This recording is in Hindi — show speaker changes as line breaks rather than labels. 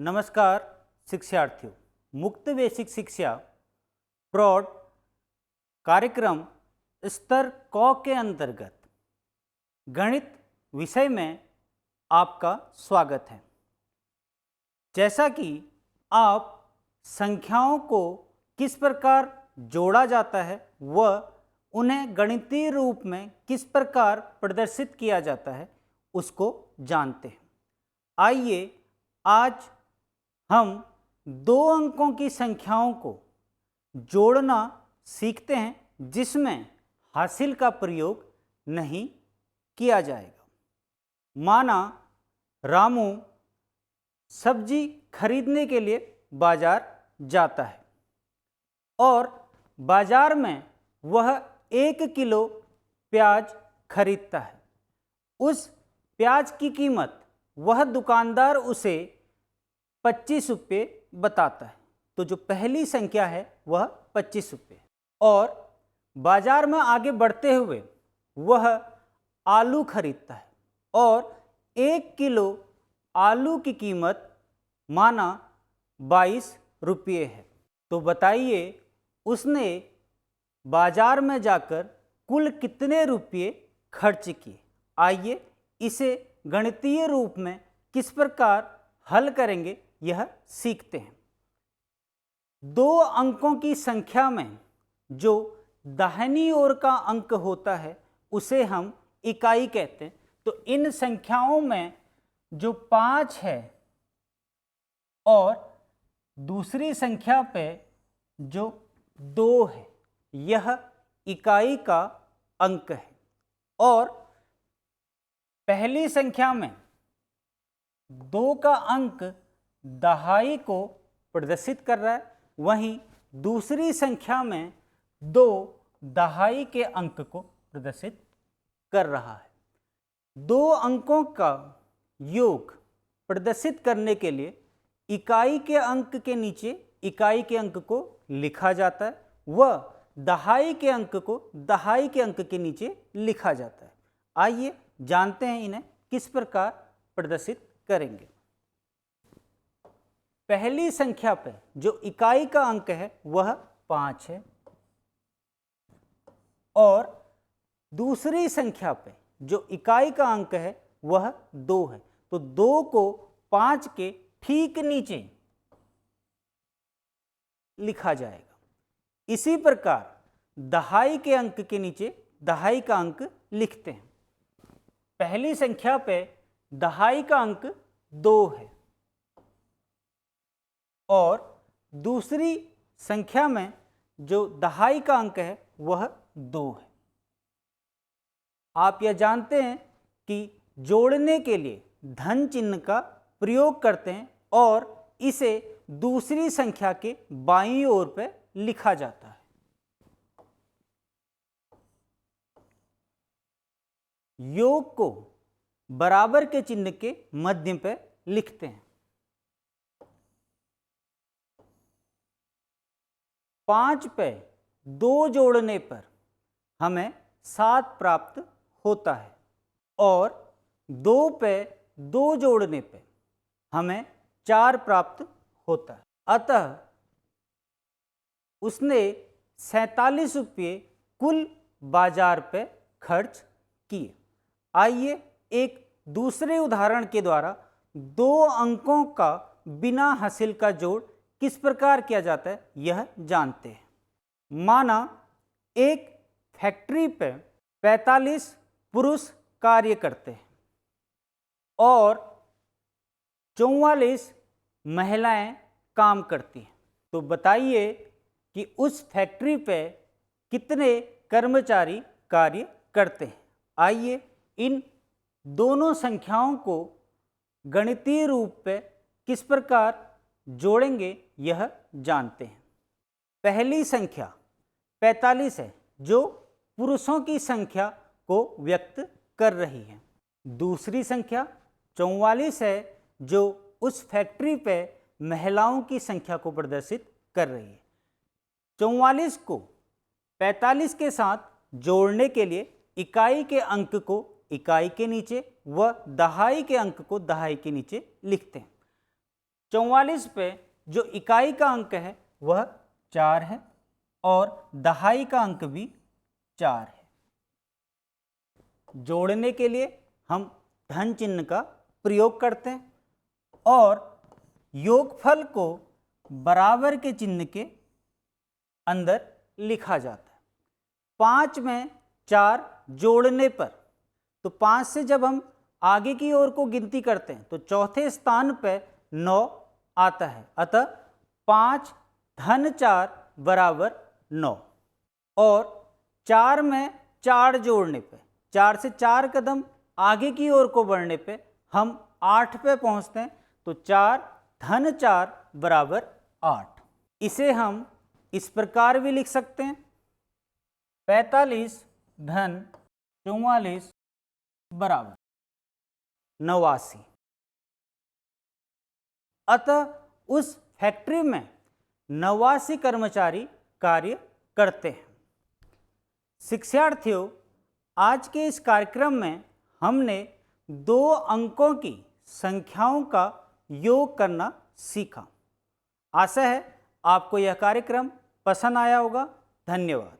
नमस्कार शिक्षार्थियों, मुक्त बेसिक शिक्षा प्रौढ़ कार्यक्रम स्तर क के अंतर्गत गणित विषय में आपका स्वागत है। जैसा कि आप संख्याओं को किस प्रकार जोड़ा जाता है व उन्हें गणितीय रूप में किस प्रकार प्रदर्शित किया जाता है उसको जानते हैं। आइए आज हम 2 अंकों की संख्याओं को जोड़ना सीखते हैं जिसमें हासिल का प्रयोग नहीं किया जाएगा। माना रामू सब्जी खरीदने के लिए बाजार जाता है और बाजार में वह 1 किलो प्याज खरीदता है। उस प्याज की कीमत वह दुकानदार उसे 25 रुपये बताता है। तो जो पहली संख्या है वह 25 रुपये। और बाजार में आगे बढ़ते हुए वह आलू खरीदता है और 1 किलो आलू की कीमत माना 22 रुपये है। तो बताइए उसने बाजार में जाकर कुल कितने रुपये खर्च किए। आइए इसे गणितीय रूप में किस प्रकार हल करेंगे यह सीखते हैं। 2 अंकों की संख्या में जो दाहिनी ओर का अंक होता है उसे हम इकाई कहते हैं। तो इन संख्याओं में जो 5 है और दूसरी संख्या पे जो 2 है यह इकाई का अंक है। और पहली संख्या में 2 का अंक दहाई को प्रदर्शित कर रहा है, वहीं दूसरी संख्या में 2 दहाई के अंक को प्रदर्शित कर रहा है। 2 अंकों का योग प्रदर्शित करने के लिए इकाई के अंक के नीचे इकाई के अंक को लिखा जाता है व दहाई के अंक को दहाई के अंक के नीचे लिखा जाता है। आइए जानते हैं इन्हें किस प्रकार प्रदर्शित करेंगे। पहली संख्या पे जो इकाई का अंक है वह 5 है और दूसरी संख्या पे जो इकाई का अंक है वह 2 है। तो 2 को 5 के ठीक नीचे लिखा जाएगा। इसी प्रकार दहाई के अंक के नीचे दहाई का अंक लिखते हैं। पहली संख्या पे दहाई का अंक 2 है और दूसरी संख्या में जो दहाई का अंक है वह 2 है। आप यह जानते हैं कि जोड़ने के लिए धन चिन्ह का प्रयोग करते हैं और इसे दूसरी संख्या के बाईं ओर पर लिखा जाता है। योग को बराबर के चिन्ह के मध्य पे लिखते हैं। 5 पे 2 जोड़ने पर हमें 7 प्राप्त होता है और 2 पे 2 जोड़ने पे हमें 4 प्राप्त होता है। अतः उसने 47 रुपये कुल बाजार पे खर्च किए। आइए एक दूसरे उदाहरण के द्वारा 2 अंकों का बिना हासिल का जोड़ किस प्रकार किया जाता है यह जानते हैं। माना एक फैक्ट्री पे 45 पुरुष कार्य करते हैं और 44 महिलाएं काम करती हैं। तो बताइए कि उस फैक्ट्री पे कितने कर्मचारी कार्य करते हैं। आइए इन दोनों संख्याओं को गणितीय रूप पे किस प्रकार जोड़ेंगे यह जानते हैं। पहली संख्या 45 है जो पुरुषों की संख्या को व्यक्त कर रही है। दूसरी संख्या 44 है जो उस फैक्ट्री पे महिलाओं की संख्या को प्रदर्शित कर रही है। 44 को 45 के साथ जोड़ने के लिए इकाई के अंक को इकाई के नीचे व दहाई के अंक को दहाई के नीचे लिखते हैं। 44 पे जो इकाई का अंक है वह 4 है और दहाई का अंक भी 4 है। जोड़ने के लिए हम धन चिन्ह का प्रयोग करते हैं और योगफल को बराबर के चिन्ह के अंदर लिखा जाता है। 5 में 4 जोड़ने पर, तो 5 से जब हम आगे की ओर को गिनती करते हैं तो चौथे स्थान पर 9 आता है, अतः 5 धन 4 बराबर 9। और 4 में 4 जोड़ने पे, 4 से 4 कदम आगे की ओर को बढ़ने पे हम 8 पे पहुंचते हैं, तो 4 धन 4 बराबर 8। इसे हम इस प्रकार भी लिख सकते हैं 45 धन 44 बराबर 89। अतः उस फैक्ट्री में 89 कर्मचारी कार्य करते हैं। शिक्षार्थियों, आज के इस कार्यक्रम में हमने 2 अंकों की संख्याओं का योग करना सीखा। आशा है आपको यह कार्यक्रम पसंद आया होगा। धन्यवाद।